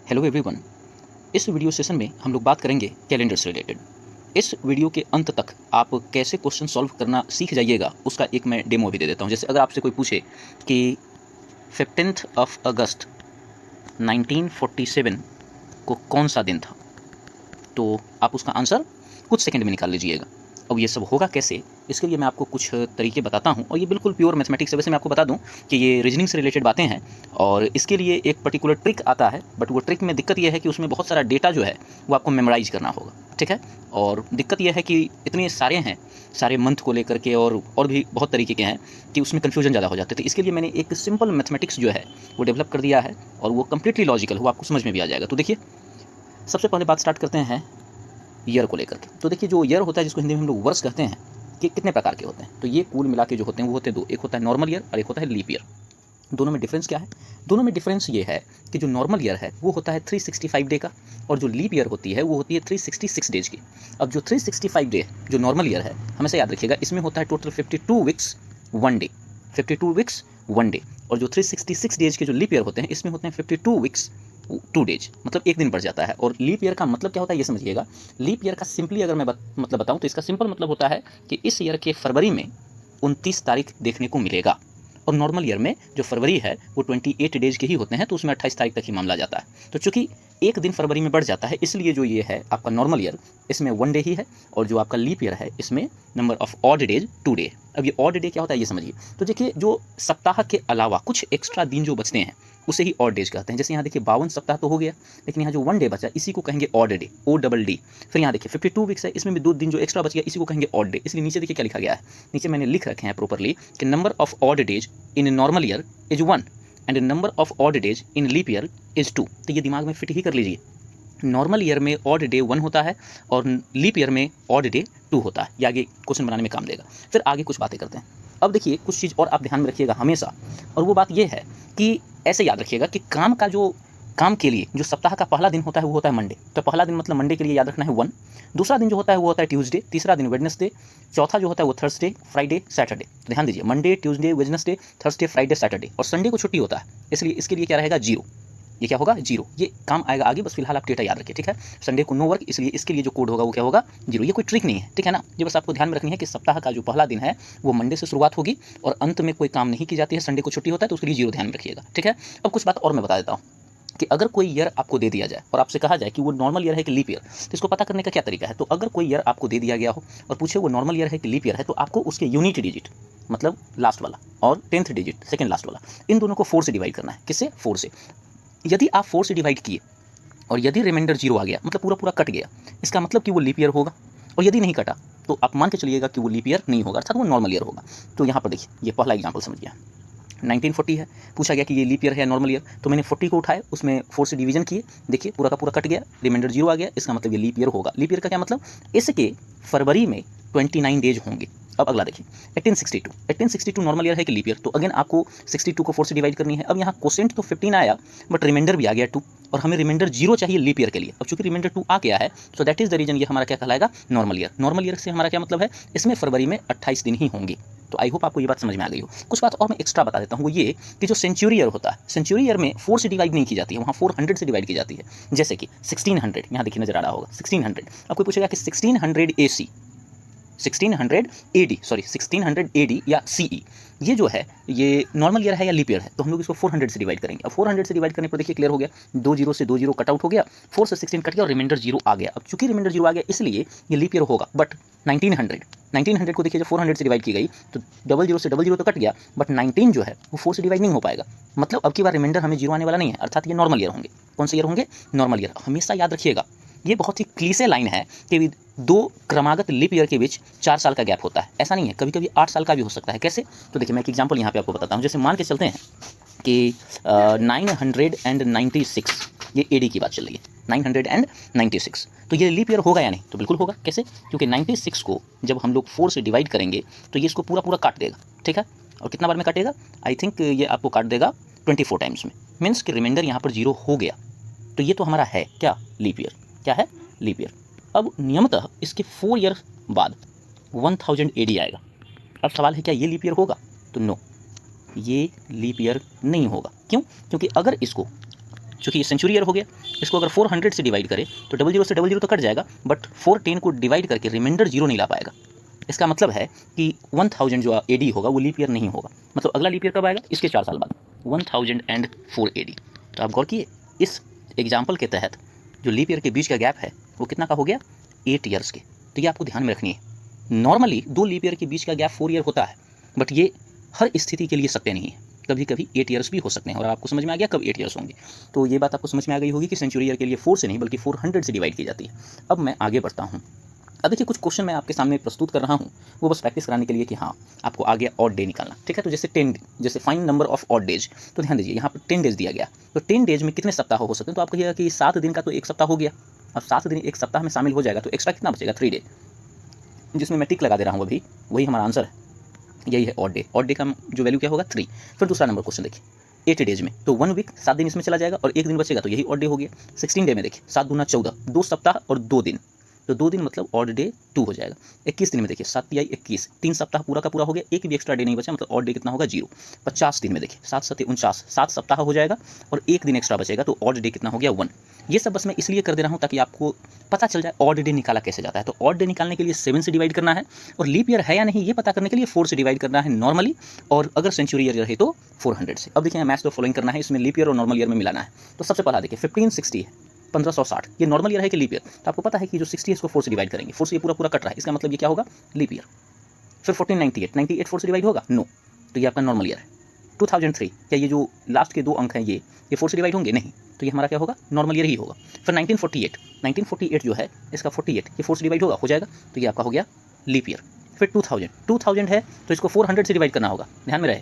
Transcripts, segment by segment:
Hello everyone. इस video session में हम लोग बात करेंगे कैलेंडर से रिलेटेड। इस वीडियो के अंत तक आप कैसे क्वेश्चन सॉल्व करना सीख जाइएगा उसका एक मैं डेमो भी दे देता हूं। जैसे अगर आपसे कोई पूछे कि 15th ऑफ अगस्त 1947 को कौन सा दिन था, तो आप उसका आंसर कुछ सेकंड में निकाल लीजिएगा। अब ये सब होगा कैसे, इसके लिए मैं आपको कुछ तरीके बताता हूँ, और ये बिल्कुल प्योर मैथमेटिक्स है। वैसे मैं आपको बता दूँ कि ये रीजनिंग से रिलेटेड बातें हैं, और इसके लिए एक पर्टिकुलर ट्रिक आता है, बट वो ट्रिक में दिक्कत ये है कि उसमें बहुत सारा डेटा जो है वो आपको मेमोराइज करना होगा, ठीक है। और दिक्कत यह है कि इतने सारे हैं, सारे मंथ को लेकर के और भी बहुत तरीके के हैं कि उसमें कन्फ्यूजन ज़्यादा हो जाते थे। इसके लिए मैंने एक सिंपल मैथमेटिक्स जो है वो डेवलप कर दिया है, और वो कम्प्लीटली लॉजिकल, वो आपको समझ में भी आ जाएगा। तो देखिए, सबसे पहले बात स्टार्ट करते हैं ईयर को लेकर के। तो देखिए, जो ईयर होता है जिसको हिंदी में हम लोग वर्ष कहते हैं, कि कितने प्रकार के होते हैं। तो ये कुल मिला के जो होते हैं वो होते हैं दो। एक होता है नॉर्मल ईयर और एक होता है लीप ईयर। दोनों में डिफरेंस क्या है? दोनों में डिफरेंस ये है कि जो नॉर्मल ईयर है वो होता है 365 डे का, और जो लीप ईयर होती है वो होती है 366 डेज की। अब जो 365 डे जो नॉर्मल ईयर है, हमेशा याद रखिएगा, इसमें होता है total 52 weeks 1 day, 52 weeks 1 day. और जो 366 डेज के जो लीप ईयर होते हैं, इसमें होते हैं 52 वीक्स 2 डेज, मतलब एक दिन बढ़ जाता है। और लीप ईयर का मतलब क्या होता है ये समझिएगा। लीप ईयर का सिंपली अगर मैं मतलब बताऊं तो इसका सिंपल मतलब होता है कि इस ईयर के फरवरी में 29 तारीख देखने को मिलेगा, और नॉर्मल ईयर में जो फरवरी है वो 28 डेज के ही होते हैं, तो उसमें 28 तारीख तक ही मामला जाता है। तो चूंकि एक दिन फरवरी में बढ़ जाता है, इसलिए जो ये है आपका नॉर्मल ईयर, इसमें 1 डे ही है, और जो आपका लीप ईयर है इसमें number of odd days 2 day. अब ये ऑड डे क्या होता है ये समझिए। तो देखिए, जो सप्ताह के अलावा कुछ एक्स्ट्रा दिन जो बचते हैं उसे ही ऑड डेज कहते हैं। जैसे यहाँ देखिए 52 सप्ताह तो हो गया, लेकिन यहाँ जो 1 डे बचा इसी को कहेंगे odd day, O double D. फिर यहाँ देखिए 52 वीक्स है, इसमें भी 2 दिन जो एक्स्ट्रा बच गया इसी को कहेंगे ऑड डे। इसलिए नीचे देखिए क्या लिखा गया है, नीचे मैंने लिख रखे हैं प्रॉपरली कि number of odd days in normal year is 1 and number of odd days in leap year is 2। तो ये दिमाग में फिट ही कर लीजिए। नॉर्मल ईयर में ऑड डे 1 होता है और लीप ईयर में ऑड डे 2 होता है। ये आगे क्वेश्चन बनाने में काम देगा। फिर आगे कुछ बातें करते हैं। अब देखिए, कुछ चीज़ और आप ध्यान में रखिएगा हमेशा, और वो बात ये है कि ऐसे याद रखिएगा कि काम के लिए जो सप्ताह का पहला दिन होता है वो होता है मंडे। तो पहला दिन मतलब मंडे के लिए याद रखना है 1। दूसरा दिन जो होता है वो होता है ट्यूसडे, तीसरा दिन वेडनेसडे, चौथा जो होता है वो थर्सडे, फ्राइडे, सैटरडे। तो ध्यान दीजिए, Monday, Tuesday, Wednesday, Thursday, Friday, Saturday, और संडे को छुट्टी होता है, इसलिए इसके लिए क्या रहेगा 0। ये क्या होगा 0। ये काम आएगा आगे, बस फिलहाल आप डेटा याद रखिए, ठीक है। संडे को नो वर्क, इसलिए इसके लिए जो कोड होगा वो क्या होगा 0। ये कोई ट्रिक नहीं है, ठीक है ना। ये बस आपको ध्यान में रखनी है कि सप्ताह का जो पहला दिन है वो मंडे से शुरुआत होगी, और अंत में कोई काम नहीं की जाती है, संडे को छुट्टी होता है, तो उसके लिए 0 ध्यान में रखिएगा, ठीक है। अब कुछ बात और मैं बता देता हूँ कि अगर कोई ईयर आपको दे दिया जाए और आपसे कहा जाए कि वो नॉर्मल ईयर है कि लीप ईयर, तो इसको पता करने का क्या तरीका है। तो अगर कोई ईयर आपको दे दिया गया हो और पूछे वो नॉर्मल ईयर है कि लीप ईयर है, तो आपको उसके यूनिट डिजिट, मतलब लास्ट वाला, और 10th डिजिट सेकंड लास्ट वाला, इन दोनों को 4 से डिवाइड करना है। किससे? 4 से। यदि आप 4 से डिवाइड किए और यदि रिमाइंडर 0 आ गया, मतलब पूरा पूरा कट गया, इसका मतलब कि वो लीप ईयर होगा। और यदि नहीं कटा तो आप मान के चलिएगा कि वो लीप ईयर नहीं होगा, अर्थात वो नॉर्मल ईयर होगा। तो यहाँ पर देखिए, ये पहला एग्जाम्पल समझिए। 1940 है, पूछा गया कि ये लीप ईयर है या नॉर्मल ईयर, तो मैंने 40 को उठाए, उसमें 4 से डिवीजन किए, देखिए पूरा का पूरा कट गया, रिमाइंडर 0 आ गया, इसका मतलब ये लीप ईयर होगा। लीप ईयर का क्या मतलब? इसके फरवरी में 29 डेज होंगे। अब अगला देखिए 1862 नॉर्मल ईयर है कि लीप ईयर, तो अगेन आपको 62 को 4 से डिवाइड करनी है। अब यहाँ कोसेंट तो 15 आया, बट रिमाइंडर भी आ गया 2, और हमें रिमाइंडर 0 चाहिए लीप ईयर के लिए। अब चूंकि रिमाइंडर 2 आ गया है, so that is the reason ये हमारा क्या कहलाएगा नॉर्मल ईयर। नॉर्मल ईयर से हमारा क्या मतलब है, इसमें फरवरी में 28 दिन ही होंगे। तो आई होप आपको ये बात समझ में आ गई हो। कुछ बात और मैं एक्स्ट्रा बता देता हूँ, वो ये कि जो सेंचुरी ईयर होता है, सेंचुरी ईयर में 4 से डिवाइड नहीं की जाती है, वहाँ 400 से डिवाइड की जाती है। जैसे कि 1600, यहाँ देखिए नजर आ रहा होगा 1600। अब कोई पूछेगा कि 1600 AC, 1600 AD, सॉरी 1600 AD या CE, ये जो है ये नॉर्मल ईयर है या लीप ईयर है, तो हम लोग इसको 400 से डिवाइड करेंगे। अब 400 से डिवाइड करने पर देखिए क्लियर हो गया, 2 0 से 2 0 कट आउट हो गया, 4 से 16 कट गया और रिमाइंडर 0 आ गया। अब चूंकि रिमाइंडर 0 आ गया इसलिए ये लीप ईयर होगा। बट 1900 को देखिए जब 400 से डिवाइड की गई तो 00 से 00 तो कट गया, बट 19 जो है वो 4 से डिवाइड नहीं हो पाएगा, मतलब अब की बार रिमाइंडर हमें 0 आने वाला नहीं है, अर्थात ये नॉर्मल ईयर होंगे। कौन से ईयर होंगे? Normal year. हमेशा याद रखिएगा, ये बहुत ही क्लीशे लाइन है कि 2 क्रमागत लीप ईयर के बीच 4 साल का गैप होता है, ऐसा नहीं है, कभी कभी 8 साल का भी हो सकता है। कैसे? तो देखिए मैं एक एग्जांपल यहाँ पे आपको बताता हूँ। जैसे मान के चलते हैं कि 996, ये AD की बात चल रही है, 996, तो ये लीप ईयर होगा या नहीं? तो बिल्कुल होगा। कैसे? क्योंकि 96 को जब हम लोग 4 से डिवाइड करेंगे तो ये इसको पूरा पूरा काट देगा, ठीक है। और कितना बार में काटेगा? आई थिंक ये आपको काट देगा 24 टाइम्स में, मीन्स कि रिमाइंडर यहाँ पर 0 हो गया। तो ये तो हमारा है क्या? Leap year. क्या है? Leap year. अब नियमतः इसके 4 ईयर बाद 1000 AD आएगा। अब सवाल है क्या ये लीप ईयर होगा? तो नो, ये लीप ईयर नहीं होगा। क्यों? क्योंकि अगर इसको चूँकि ये सेंचुरी ईयर हो गया, इसको अगर 400 से डिवाइड करें तो 00 से 00 तो कट जाएगा, बट 410 को डिवाइड करके रिमाइंडर 0 नहीं ला पाएगा। इसका मतलब है कि 1000 जो AD होगा वो लीप ईयर नहीं होगा। मतलब अगला लीप ईयर कब आएगा? इसके 4 साल बाद, 1004 AD। तो आप गौर किए, इस एग्जाम्पल के तहत जो लीप ईयर के बीच का गैप है वो कितना का हो गया? 8 ईयर्स के। तो ये आपको ध्यान में रखनी है। नॉर्मली 2 लीप ईयर के बीच का गैप 4 ईयर होता है, बट ये हर स्थिति के लिए सत्य नहीं है। कभी कभी 8 ईयर्स भी हो सकते हैं। और आपको समझ में आ गया कब 8 ईयर्स होंगे। तो ये बात आपको समझ में आ गई होगी कि सेंचुरी ईयर के लिए 4 से नहीं बल्कि 400 से डिवाइड की जाती है। अब मैं आगे बढ़ता हूँ। अब देखिए, कुछ क्वेश्चन मैं आपके सामने प्रस्तुत कर रहा हूँ, वो बस प्रैक्टिस कराने के लिए कि हाँ आपको आगे ऑड डे निकालना, ठीक है। तो जैसे 10, जैसे find number of odd days, तो ध्यान दीजिए यहाँ पर 10 डेज दिया गया। तो 10 डेज में कितने सप्ताह हो सकते हैं? तो आप कहिएगा कि 7 दिन का तो एक सप्ताह हो गया। अब 7 दिन एक सप्ताह में शामिल हो जाएगा तो एक्स्ट्रा कितना बचेगा? 3 डे, जिसमें मैं टिक लगा दे रहा हूँ अभी, वही हमारा आंसर है। यही है ऑड डे। ऑड डे का जो वैल्यू क्या होगा? 3। फिर दूसरा नंबर क्वेश्चन देखिए, 8 डेज में, तो 1 वीक 7 दिन इसमें चला जाएगा और 1 दिन बचेगा, तो यही ऑड डे हो गया। 16 डे में देखिए, 7 दूना 14, 2 सप्ताह और 2 दिन, तो 2 दिन मतलब ऑड डे 2 हो जाएगा। 21 दिन में देखिए, 7 तिहाई 21, 3 सप्ताह पूरा का पूरा हो गया, एक भी एक्स्ट्रा डे नहीं बचा, मतलब ऑड डे कितना होगा? 0। 50 दिन में देखिए, 7 सत्ते 49, 7 सप्ताह हो जाएगा और 1 दिन एक्स्ट्रा बचेगा, तो ऑड डे कितना हो गया? 1। ये सब बस मैं इसलिए कर दे रहा हूँ ताकि आपको पता चल जाए ऑड डे निकाला कैसे जाता है। तो ऑड डे निकालने के लिए 7 से डिवाइड करना है, और लीप ईयर है या नहीं ये पता करने के लिए 4 से डिवाइड करना है नॉर्मली, और अगर सेंचुरी ईयर रहे तो 400 से। अब देखिए मैथ्स तो फॉलोइंग करना है, इसमें लीप ईयर और नॉर्मल ईयर में मिलाना है। तो सबसे पहला देखिए 1560 है, 1560, ये नॉर्मल ईयर है कि लीप ईयर? तो आपको पता है कि जो 60 है इसको 4 से डिवाइड करेंगे, 4 से ये पूरा पूरा कट रहा है, इसका मतलब ये क्या होगा? Leap year. फिर 1498, 98 4 से डिवाइड होगा? नो, तो ये आपका नॉर्मल ईयर है। 2003, क्या ये जो लास्ट के 2 अंक हैं ये 4 से डिवाइड होंगे? नहीं, तो ये हमारा क्या होगा? नॉर्मल ईयर ही होगा। फिर 1948, 1948 जो है इसका 48, ये 4 से डिवाइड होगा? हो जाएगा, तो ये आपका हो गया लीप ईयर। फिर 2000, 2000 है तो इसको 400 से डिवाइड करना होगा, ध्यान में रहे।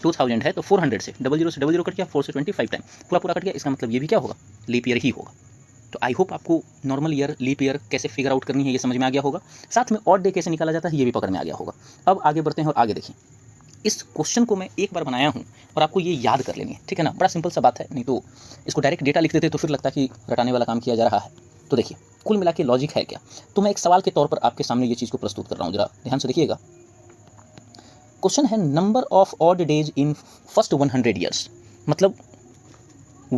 2000 है तो 400 से, 00 से 00 कट गया, 4 से 25 टाइम पूरा पूरा कट गया, इसका मतलब ये भी क्या होगा? लीप ईयर ही होगा। तो आई होप आपको नॉर्मल ईयर, लीप ईयर कैसे फिगर आउट करनी है ये समझ में आ गया होगा। साथ में ऑड डे कैसे निकाला जाता है ये भी पकड़ में आ गया होगा। अब आगे बढ़ते हैं और आगे देखिए, इस क्वेश्चन को मैं एक बार बनाया हूँ और आपको ये याद कर लेनी है, ठीक है ना। बड़ा सिंपल सा बात है, नहीं तो इसको डायरेक्ट डेटा लिख देते तो फिर लगता कि रटाने वाला काम किया जा रहा है। तो देखिए कुल मिला के लॉजिक है क्या, तो मैं एक सवाल के तौर पर आपके सामने ये चीज़ को प्रस्तुत कर रहा हूँ, जरा ध्यान से देखिएगा। क्वेश्चन है number of odd days in first 100 years, मतलब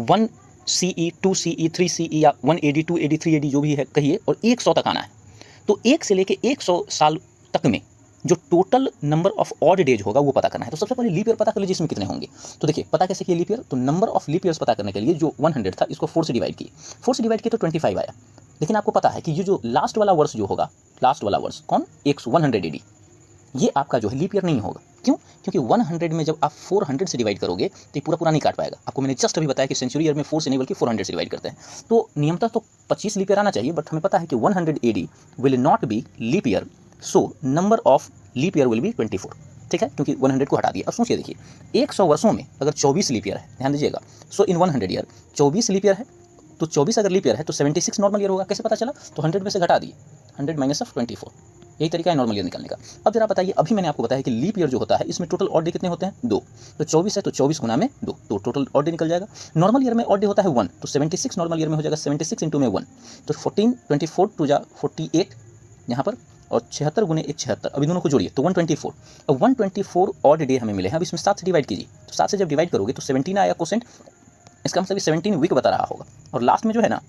1 CE, 2 CE, 3 CE या 1 AD, 2 AD, 3 AD जो भी है कहिए, और 100 तक आना है। तो 1 से लेके 100 साल तक में जो total number of odd days होगा वो पता करना है। तो सबसे पहले लीप ईयर पता कर लीजिए इसमें कितने होंगे। तो देखिए पता कैसे किया लीप ईयर, तो नंबर ऑफ लीप ईयर्स पता करने के लिए जो 100 था इसको 4 से डिवाइड किए, 4 से डिवाइड किए तो 25 आया। लेकिन आपको पता है कि ये जो लास्ट वाला वर्ष जो होगा, लास्ट वाला वर्ष कौन? 100 AD, ये आपका जो है लीप ईयर नहीं होगा। क्यों? क्योंकि 100 में जब आप 400 से डिवाइड करोगे तो ये पूरा पूरा नहीं काट पाएगा। आपको मैंने जस्ट अभी बताया कि सेंचुरी ईयर में 4 से नहीं बल्कि 400 से डिवाइड करते हैं। तो नियमतः तो 25 लीप ईयर आना चाहिए, बट हमें पता है कि 100 AD will not be leap year, so number of leap year will be 24, ठीक है, क्योंकि 100 को हटा दिया। अब सोचिए देखिए, 100 वर्षों में अगर 24 लीप ईयर है, ध्यान दीजिएगा, सो इन 100 ईयर 24 लीप ईयर है, तो 24 अगर लीप ईयर है तो 76 नॉर्मल ईयर होगा। कैसे पता चला? तो 100 में से घटा दिए, 100 माइनस ऑफ 24, यही तरीका है नॉर्मल ईयर निकालने का। अब जरा बताइए, अभी मैंने आपको बताया कि लीप ईयर जो होता है इसमें टोटल ऑड डे कितने होते हैं? 2। तो 24 है तो 24 गुना में 2, तो टोटल ऑड डे निकल जाएगा। नॉर्मल ईयर में ऑड डे होता है 1, तो 76 नॉर्मल ईयर में हो जाएगा, 76 इंटू में 1, तो 14, 24 टू जा 48 यहाँ पर, और 76 गुने 1 76, अभी दोनों को जोड़िए तो 124। अब 124 ऑड डे हमें मिले हैं। अब इसमें 7 से डिवाइड कीजिए, तो 7 से जब डिवाइड करोगे तो 17 आया कोसेंट, इसका मतलब 17 वीक बता रहा होगा, और लास्ट में जो है ना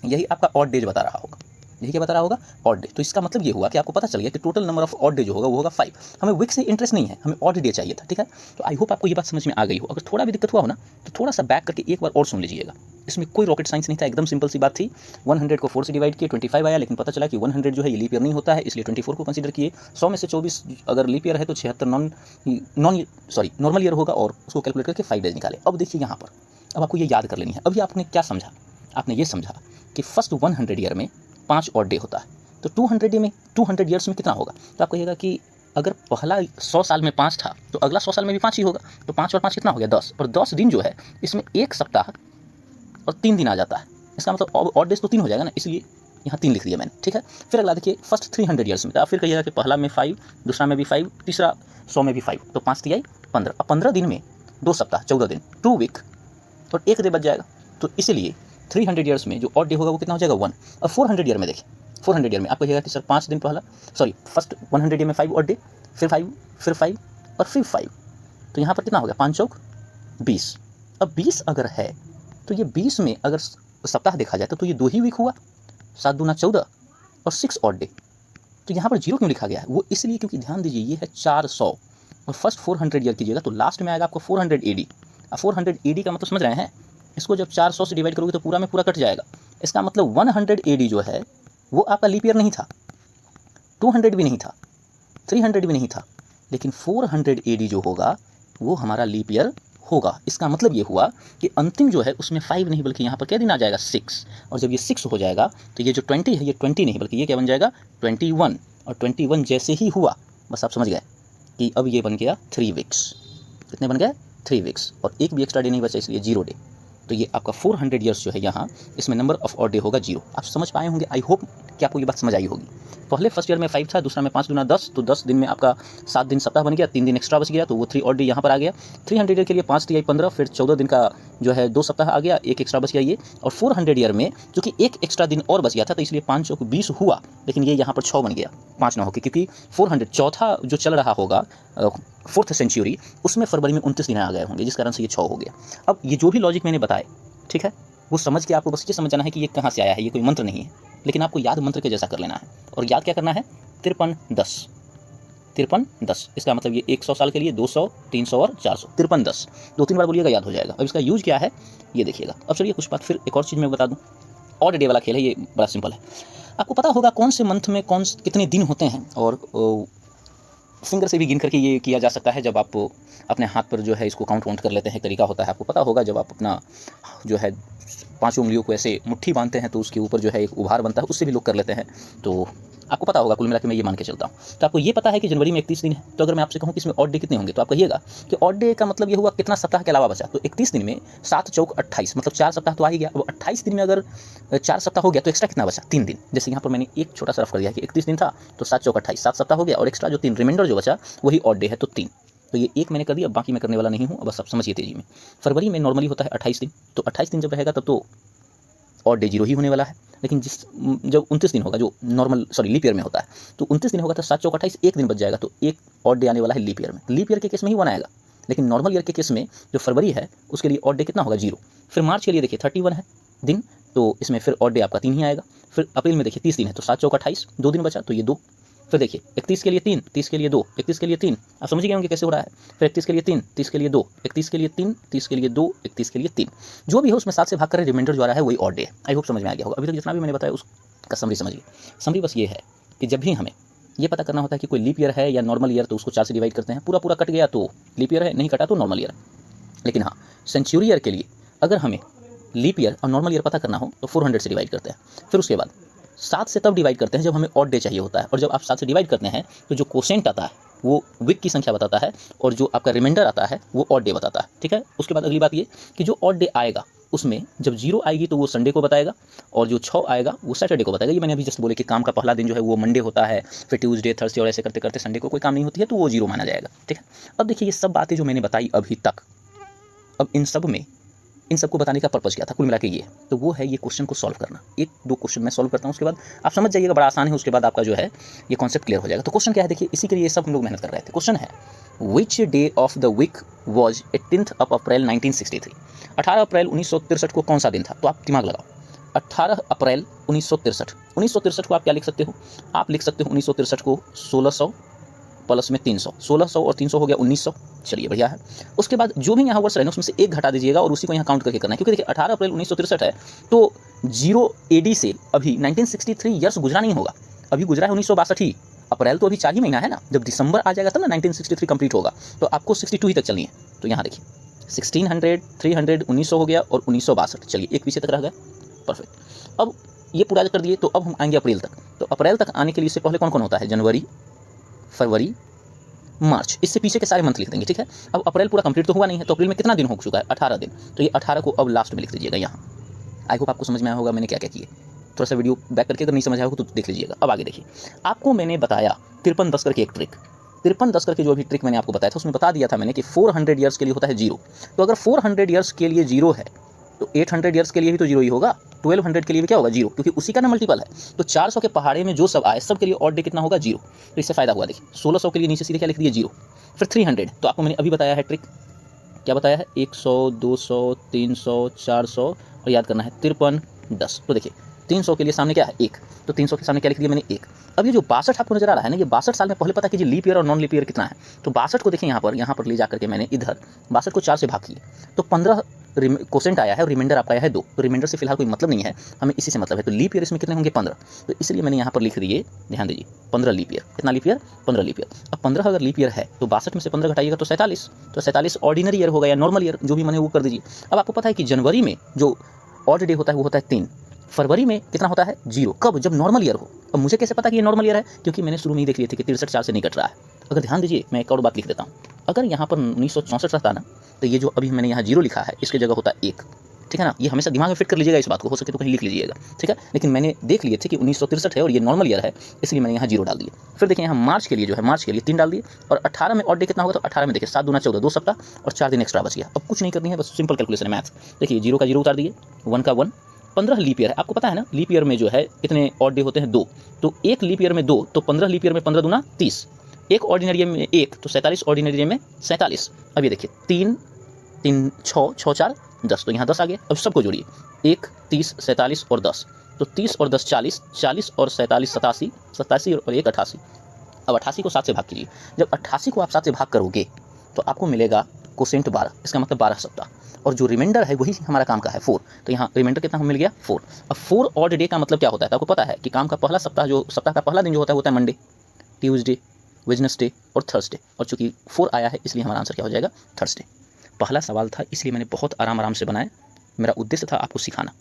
यही आपका ऑड डेज बता रहा होगा। यही क्या बता रहा होगा? Odd day. तो इसका मतलब ये हुआ कि आपको पता चल गया कि total number of odd day जो होगा वो होगा 5। हमें वीक से इंटरेस्ट नहीं है, हमें ऑड डे चाहिए था, ठीक है। तो आई होप आपको ये बात समझ में आ गई हो। अगर थोड़ा भी दिक्कत हुआ हो ना तो थोड़ा सा बैक करके एक बार और सुन लीजिएगा। इसमें कोई रॉकेट साइंस नहीं था, एकदम सिंपल सी बात थी। 100 को 4 से डिवाइड किए 25 आया, लेकिन पता चला कि 100 जो है ये लीप ईयर नहीं होता है, इसलिए 24 को कंसीडर किए। 100 में से 24 अगर लीप ईयर है तो 76 नॉर्मल ईयर होगा, और उसको कैलकुलेट करके 5 डेज निकाले। अब देखिए यहाँ पर, अब आपको ये याद कर लेनी है। अभी आपने क्या समझा? आपने ये समझा कि फर्स्ट 100 ईयर में 5 ऑड डे होता है, तो 200 ईयर्स में कितना होगा? तो आप कहिएगा कि अगर पहला 100 साल में 5 था तो अगला 100 साल में भी 5 ही होगा, तो 5 और 5 कितना हो गया? 10, और 10 दिन जो है इसमें 1 सप्ताह और 3 दिन आ जाता है। इसका मतलब ऑड डेज तो 3 हो जाएगा ना, इसलिए यहाँ 3 लिख दिया मैंने, ठीक है। फिर अगला देखिए फर्स्ट 300 ईयर्स में, तो आप फिर कहिएगा कि पहला में 5, दूसरा में भी 5, तीसरा 100 में भी 5, तो 5 तिहाई 15। अब 15 दिन में 2 सप्ताह 14 दिन, 2 वीक, और 1 डे बच जाएगा। तो इसीलिए 300 ईयर्स में जो ऑड डे होगा वो कितना हो जाएगा? 1। अब 400 ईयर में देखिए, 400 ईयर में आप कहिएगा कि सर 5 दिन पहला, फर्स्ट 100 ईयर में 5 ऑड डे, फिर 5, फिर 5 और फिर 5, तो यहाँ पर कितना हो गया? 5 चौक 20। अब 20 अगर है तो ये 20 में अगर सप्ताह देखा जाए तो ये 2 ही वीक हुआ, 7 दूना 14 और 6 ऑड डे। तो यहाँ पर 0 क्यों लिखा गया है? वो इसलिए क्योंकि ध्यान दीजिए ये है 400 और फर्स्ट 400 ईयर कीजिएगा तो लास्ट में आएगा आपको 400 AD। अब 400 AD का मतलब समझ रहे हैं, इसको जब 400 से डिवाइड करोगे तो पूरा में पूरा कट जाएगा। इसका मतलब 100 AD जो है वो आपका लीप ईयर नहीं था, 200 भी नहीं था, 300 भी नहीं था, लेकिन 400 AD जो होगा वो हमारा लीप ईयर होगा। इसका मतलब ये हुआ कि अंतिम जो है उसमें 5 नहीं बल्कि यहाँ पर क्या दिन आ जाएगा 6, और जब ये 6 हो जाएगा तो ये जो 20 है ये 20 नहीं बल्कि ये क्या बन जाएगा 21, और 21 जैसे ही हुआ बस आप समझ गए कि अब ये बन गया 3 वीक्स। कितने बन गए? 3 वीक्स, और एक भी एक्स्ट्रा डे नहीं बचा इसलिए 0 डे। तो ये आपका 400 ईयर्स जो है यहाँ इसमें नंबर ऑफ ऑड डे होगा 0। आप समझ पाए होंगे, आई होप कि आपको ये बात समझ आई होगी। पहले फर्स्ट ईयर में 5 था, दूसरा में 5 दूना 10, तो 10 दिन में आपका 7 दिन सप्ताह बन गया, 3 दिन एक्स्ट्रा बच गया, तो वो 3 ऑड डे यहाँ पर आ गया। 300 ईयर के लिए 5 तिहाई 15, फिर 14 दिन का जो है 2 सप्ताह आ गया, एक एक्स्ट्रा बच गया ये। और 400 ईयर में जो कि एक एक्स्ट्रा दिन और बच गया था तो इसलिए 5 चौक 20 हुआ, लेकिन ये यहाँ पर 6 बन गया, 5 ना होकर, क्योंकि 400 चौथा जो चल रहा होगा 4th सेंचुरी उसमें फरवरी में 29 दिन आ गए होंगे, जिस कारण से ये 6 हो गया। अब ये जो भी लॉजिक मैंने बताए, ठीक है, वो समझ के आपको बस ये समझ जाना है कि ये कहाँ से आया है, ये कोई मंत्र नहीं है, लेकिन आपको याद मंत्र के जैसा कर लेना है। और याद क्या करना है? 53-10, 53-10। इसका मतलब ये 100 साल के लिए 200, 300 और 400, 53-10 2-3 बार बोलिएगा, याद हो जाएगा। अब इसका यूज क्या है ये देखिएगा। अब चलिए कुछ बात फिर एक और चीज़ मैं बता दूँ। ऑड डे वाला खेल है, ये बड़ा सिंपल है। आपको पता होगा कौन से मंथ में कितने दिन होते हैं, और फिंगर से भी गिन करके ये किया जा सकता है। जब आप अपने हाथ पर जो है इसको काउंट कर लेते हैं, एक तरीका होता है, आपको पता होगा, जब आप अपना जो है 5 उंगलियों को ऐसे मुट्ठी बांधते हैं तो उसके ऊपर जो है एक उभार बनता है, उससे भी लोग कर लेते हैं। तो आपको पता होगा, कुल मिला के मैं ये मान के चलता हूँ। तो आपको ये पता है कि जनवरी में 31 दिन है, तो अगर मैं आपसे कहूँ कि इसमें ऑड डे कितने होंगे तो आप कहिएगा कि ऑड डे का मतलब ये हुआ कितना सप्ताह के अलावा बचा। तो 31 दिन में 7 चौक 28, मतलब 4 सप्ताह तो आ ही गया। अब 28 दिन में अगर 4 सप्ताह हो गया तो एक्स्ट्रा कितना बचा? 3 दिन। जैसे यहाँ पर मैंने एक छोटा सा रफ कर दिया कि 31 दिन था तो 7 चौक 28, 7 सप्ताह हो गया, और एक्स्ट्रा जो 3 रिमाइंडर जो बचा वही ऑड डे है, तो 3। तो ये एक मैंने कर दिया, बाकी मैं करने वाला नहीं हूँ, बस आप समझिए तेजी में। फरवरी में नॉर्मली होता है 28 दिन, तो 28 दिन जब रहेगा तब तो ऑड डे 0 ही होने वाला है। लेकिन जब 29 दिन होगा, जो नॉर्मल लीप ईयर में होता है, तो 29 दिन होगा तो 7 चौक 28, एक दिन बच जाएगा, तो एक ऑड डे आने वाला है लीप ईयर में। लीप ईयर के केस में ही 1 आएगा, लेकिन नॉर्मल ईयर के केस में जो फरवरी है उसके लिए ऑड डे कितना होगा? 0। फिर मार्च के लिए देखिए 31 है दिन, तो इसमें फिर ऑड डे आपका 3 ही आएगा। फिर अप्रैल में देखिए 30 दिन है, तो 7 चौक 28, 2 दिन बचा तो ये 2। फिर देखिए 31 के लिए 3, 30 के लिए 2, 31 के लिए 3, आप समझ गए होंगे कैसे हो रहा है। फिर 31 के लिए 3, 30 के लिए 2, 31 के लिए 3, 30 के लिए 2, 31 के लिए 3, जो भी हो उसमें 7 से भाग कर रिमाइंडर जो आ रहा है वही ऑड डे है। आई होप समझ में आ गया होगा। अभी तक जितना भी मैंने बताया उसका समरी समझिए। समरी बस ये है कि जब भी हमें ये पता करना होता है कि कोई लीप ईयर है या नॉर्मल ईयर, तो उसको 4 से डिवाइड करते हैं। पूरा पूरा कट गया तो लीप ईयर है, नहीं कटा तो नॉर्मल ईयर। लेकिन हाँ, सेंचुरी ईयर के लिए अगर हमें लीप ईयर और नॉर्मल ईयर पता करना हो तो 400 से डिवाइड करते हैं। फिर उसके बाद 7 से तब डिवाइड करते हैं जब हमें ऑड डे चाहिए होता है, और जब आप 7 से डिवाइड करते हैं तो जो कोसेंट आता है वो वीक की संख्या बताता है, और जो आपका रिमाइंडर आता है वो ऑड डे बताता है। ठीक है, उसके बाद अगली बात ये कि जो ऑड डे आएगा उसमें जब 0 आएगी तो वो संडे को बताएगा, और जो 6 आएगा वो सैटरडे को बताएगा। ये मैंने अभी जस्ट बोले कि काम का पहला दिन जो है वो मंडे होता है, फिर ट्यूसडे, थर्सडे, और ऐसे करते करते संडे को कोई काम नहीं होती है तो वो 0 माना जाएगा। ठीक है, अब देखिए ये सब बातें जो मैंने बताई अभी तक, अब इन सबको बताने का पर्पज़ क्या था? कुल मिला के ये तो वो है, ये क्वेश्चन को सॉल्व करना। 1-2 क्वेश्चन मैं सॉल्व करता हूँ, उसके बाद आप समझ जाइएगा, बड़ा आसान है। उसके बाद आपका जो है ये कॉन्सेप्ट क्लियर हो जाएगा। तो क्वेश्चन क्या है देखिए, इसी के लिए सब हम लोग मेहनत कर रहे थे। क्वेश्चन है, which day of the week was 18th of April 1963? 18 अप्रैल 1963 को कौन सा दिन था? तो आप दिमाग लगाओ, 18 अप्रैल 1963। 1963 को आप क्या लिख सकते हो? आप लिख सकते हो 1963 को 1600 प्लस में 300, 1600 और 300 हो गया 1900। चलिए बढ़िया है। उसके बाद जो भी यहाँ वर्ड्स रहे उसमें से एक घटा दीजिएगा और उसी को यहाँ काउंट करके करना है, क्योंकि देखिए 18 अप्रैल 1963 है तो 0 AD से अभी 1963 ईयर्स गुजरा नहीं होगा, अभी गुजरा है 1962 ही। अप्रैल तो अभी 4 ही महीना है ना, जब दिसंबर आ जाएगा तब ना 1963 कंप्लीट होगा, तो आपको 62 ही तक चलनी है। तो यहाँ देखिए 1600, 300, 1900 हो गया और 1962। चलिए एक पीछे तक रह गया, परफेक्ट। अब ये पूरा कर दिए तो अब हम आएंगे अप्रैल तक। तो अप्रैल तक आने के लिए इससे पहले कौन कौन होता है? जनवरी, फरवरी, मार्च, इससे पीछे के सारे मंथ लिख देंगे। ठीक है, अब अप्रैल पूरा कंप्लीट तो हुआ नहीं है, तो अप्रैल में कितना दिन हो चुका है? 18 दिन। तो ये 18 को अब लास्ट में लिख दीजिएगा यहाँ। आई होप आपको समझ में आया होगा मैंने क्या क्या किए। थोड़ा सा वीडियो बैक करके अगर नहीं समझ आया होगा तो देख लीजिएगा। अब आगे देखिए, आपको मैंने बताया 53-10 करके एक ट्रिक। 53-10 करके जो भी ट्रिक मैंने आपको बताया था उसमें बता दिया था मैंने कि 400 ईयर्स के लिए होता है 0। तो अगर 400 ईयर्स के लिए 0 है तो 800 ईयर्स के लिए भी तो 0 ही होगा, 1200 के लिए भी क्या होगा? 0, क्योंकि उसी का ना मल्टीपल है। तो 400 के पहाड़े में जो सब आए सब के लिए ऑड डे कितना होगा? 0। तो इससे फायदा हुआ देखिए, 1600 के लिए नीचे सीधे क्या लिख दिए? 0। फिर 300, तो आपको मैंने अभी बताया है ट्रिक क्या बताया है 100, 200, 300, 400 और याद करना है 53, 10। तो देखिए 300 के लिए सामने क्या है 1, तो 300 के सामने क्या लिख दिया मैंने 1। अब ये जो 62 आपको नजर आ रहा है ना, ये 62 साल में पहले पता कीजिए लीप ईयर और नॉन लीप ईयर कितना है। तो 62 को देखिए यहाँ पर ले जा करके मैंने इधर 62 को 4 से भाग किए तो 15 क्वोशेंट आया है और रिमाइंडर आपका आया है 2। तो रिमाइंडर से फिलहाल कोई मतलब नहीं है, हमें इसी से मतलब है। तो लीप ईयर इसमें कितने होंगे 15, तो इसलिए मैंने यहाँ पर लिख दिए, ध्यान दीजिए 15 लीप ईयर। कितना लीप ईयर 15 लीप ईयर। अब 15 अगर लीप ईयर है तो 62 में से 15 घटाइएगा तो 47, तो 47 ऑर्डिनरी ईयर होगा या नॉर्मल ईयर, जो भी मैंने वो कर दीजिए। अब आपको पता है कि जनवरी में जो ऑड डे होता है वो होता है 3, फरवरी में कितना होता है 0, कब जब नॉर्मल ईयर हो। अब मुझे कैसे पता कि ये नॉर्मल ईयर है, क्योंकि मैंने शुरू में ही देख लिए थे कि 63 4 से नहीं कट रहा है। अगर ध्यान दीजिए मैं एक और बात लिख देता हूँ, अगर यहाँ पर 1964 रहता ना तो ये जो अभी मैंने यहाँ 0 लिखा है इसके जगह होता 1, ठीक है ना। ये हमेशा दिमाग में फिट कर लीजिएगा इस बात को, हो सके तो कहीं लिख लीजिएगा, ठीक है। लेकिन मैंने देख लिए थे कि 1963 है और ये नॉर्मल ईयर है, इसलिए मैंने यहाँ 0 डाल दिया। फिर देखिए यहाँ मार्च के लिए जो है, मार्च के लिए 3 डाल दिए और 18 में ऑड डे कितना होगा, तो 18 में देखिए 7 दूना 14, 2 सप्ताह और 4 दिन एक्स्ट्रा बच गया। अब कुछ नहीं करनी है, बस सिंपल कैलकुलेशन है, मैथ। देखिए 0 का 0 उतार दिए, 1 का 1, 15 लीप ईयर है। आपको पता है ना लीप ईयर में जो है कितने ऑड डे होते हैं 2, तो एक लीप ईयर में 2, तो 15 लीप ईयर में 15 दूना 30, एक ऑर्डिनरी में 1, तो 47 ऑर्डिनरी में 47। अब ये देखिए 3 3 6 6 4 10, तो यहाँ 10 आ गया। अब सबको जोड़िए, 1 30 47 और 10, तो 30 और 10 40, 40 और 47 87, 87 और 1 88। अब 88 को 7 से भाग कीजिए। जब 88 को आप 7 से भाग करोगे तो आपको मिलेगा कोसेंट 12, इसका मतलब 12 सप्ताह, और जो रिमाइंडर है वही हमारा काम का है 4। तो यहाँ रिमाइंडर कितना मिल गया 4। अब 4 ऑड डे का मतलब क्या होता है, तो आपको पता है कि काम का पहला सप्ताह, जो सप्ताह का पहला दिन जो होता है मंडे, ट्यूसडे, वेडनेसडे और थर्सडे, और चूंकि 4 आया है इसलिए हमारा आंसर क्या हो जाएगा थर्सडे। पहला सवाल था इसलिए मैंने बहुत आराम से बनाया, मेरा उद्देश्य था आपको सिखाना।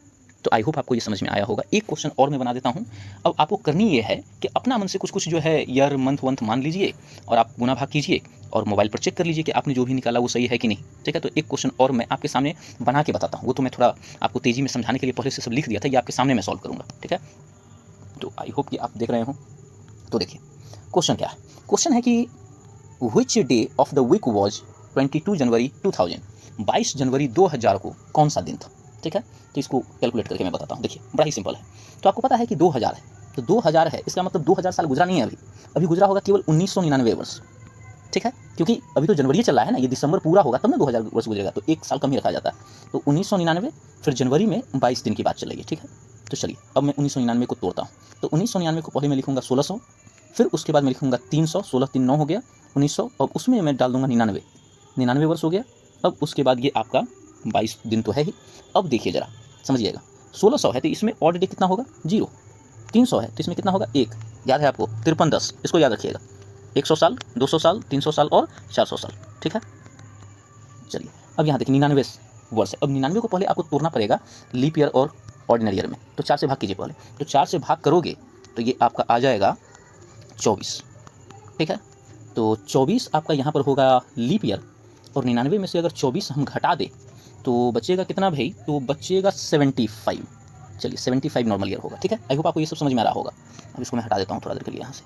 तो आई होप आपको ये समझ में आया होगा। एक क्वेश्चन और मैं बना देता हूँ। अब आपको करनी ये है कि अपना मन से कुछ जो है ईयर मंथ वंथ मान लीजिए और आप गुना भाग कीजिए और मोबाइल पर चेक कर लीजिए कि आपने जो भी निकाला वो सही है कि नहीं, ठीक है। तो एक क्वेश्चन और मैं आपके सामने बना के बताता हूँ, वो तो मैं थोड़ा आपको तेज़ी में समझाने के लिए पहले से सब लिख दिया था, ये आपके सामने मैं सॉल्व करूँगा, ठीक है। तो आई होप कि आप देख रहे हो। तो देखिए क्वेश्चन क्या है, क्वेश्चन है कि which day of the week was 22 जनवरी 2000, 22 जनवरी 2000 को कौन सा दिन था, ठीक है। तो इसको कैलकुलेट करके मैं बताता हूँ। देखिए बड़ा ही सिंपल है। तो आपको पता है कि 2000 है, तो 2000 है, इसका मतलब 2000 साल गुजरा नहीं है, अभी गुजरा होगा केवल 1999 वर्ष, ठीक है। क्योंकि अभी तो जनवरी चल रहा है ना, ये दिसंबर पूरा होगा तब ना 2000 वर्ष गुजरेगा, तो एक साल कम ही रखा जाता है। तो 1999, फिर जनवरी में 22 दिन की बात चलेगी, ठीक है। तो चलिए अब मैं 1999 को तोड़ता हूँ। तो 1999 को पहले मैं लिखूंगा 1600, फिर उसके बाद मैं लिखूंगा 300, 16 3 9 हो गया 1900, और उसमें मैं डाल दूंगा 99 वर्ष हो गया। अब उसके बाद ये आपका 22 दिन तो है ही। अब देखिए जरा समझिएगा, 1600 है तो इसमें ऑड डे कितना होगा 0, 300 है तो इसमें कितना होगा 1, याद है आपको 53 10, इसको याद रखिएगा। 100 साल, 200 साल, 300 साल और 400 साल, ठीक है। चलिए अब यहाँ देखिए 99 वर्ष है। अब 99 को पहले आपको तोड़ना पड़ेगा लीप ईयर और ऑर्डिनरी ईयर में। तो 4 से भाग कीजिए पहले, तो 4 से भाग करोगे तो ये आपका आ जाएगा 24, ठीक है। तो 24 आपका यहाँ पर होगा लीप ईयर, और 99 में से अगर 24 हम घटा दें तो बचेगा कितना भाई, तो बचेगा 75। चलिए 75 नॉर्मल ईयर होगा, ठीक है। आई होप आपको ये सब समझ में आ रहा होगा। अब इसको मैं हटा देता हूँ थोड़ा देर के लिए यहाँ से।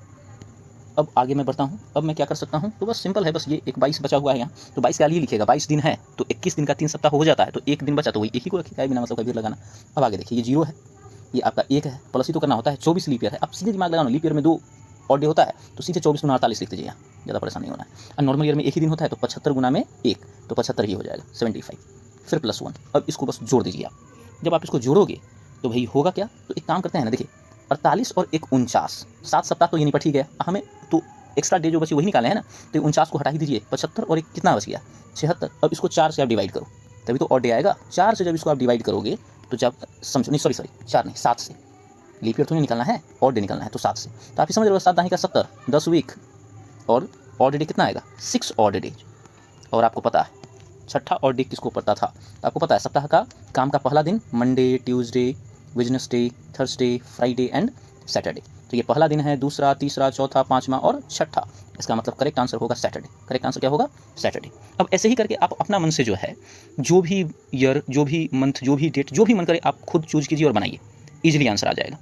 अब आगे मैं बढ़ता हूँ। अब मैं क्या कर सकता हूँ, तो बस सिंपल है, बस ये एक 22 बचा हुआ है यहाँ, तो 22 का लिए लिखिएगा। 22 दिन है तो 21 दिन का 3 सप्ताह हो जाता है, तो एक दिन बचा तो वही एक ही को रखिएगा, बिना मतलब का भी लगाना। अब आगे देखिए ये 0 है, ये आपका 1 है, प्लस ही तो करना होता है। 24 लीप ईयर है, अब सीधे दिमाग लगाना, लीप ईयर में 2 ऑड डे होता है, तो सीधे 24 गुना 48 लिख दीजिए, यहाँ ज़्यादा परेशान नहीं होना है। और नॉर्मल ईयर में एक ही दिन होता है, तो 75 गुना में 1, तो 75 ही हो जाएगा 75, फिर +1। अब इसको बस जोड़ दीजिए आप। जब आप इसको जोड़ोगे तो भाई होगा क्या, तो एक काम करते हैं ना, देखिए 48 और 1 49, 7 सप्ताह तो ये निपट ही गया। हमें तो एक्स्ट्रा डे जो बची वही निकाले हैं ना, तो 49 को हटा ही दीजिए, 75 और 1 कितना बच गया 76। अब इसको 4 से आप डिवाइड करो तभी तो ऑड डे आएगा। 4 से जब इसको आप डिवाइड करोगे तो जब समझो, नहीं सॉरी 4 नहीं 7 से, लीप ईयर तो नहीं निकालना है, ऑड डे निकालना है, तो 7 से। तो आप ही समझ रहे हो, 7 दाही का 70, 10 वीक, और ऑड डे कितना आएगा 6 ऑड डे। और आपको पता है छठा ऑड डे किसको पड़ता था, तो आपको पता है सप्ताह का काम का पहला दिन Monday, Tuesday, Wednesday, Thursday, Friday and Saturday. तो ये पहला दिन है, दूसरा, तीसरा, चौथा, पांचवा और छठा। इसका मतलब करेक्ट आंसर होगा सैटरडे। करेक्ट आंसर क्या होगा सैटरडे। अब ऐसे ही करके आप अपना मन से जो है जो भी ईयर, जो भी मंथ, जो भी डेट, जो भी मन करे आप खुद चूज कीजिए और बनाइए, इजीली आंसर आ जाएगा।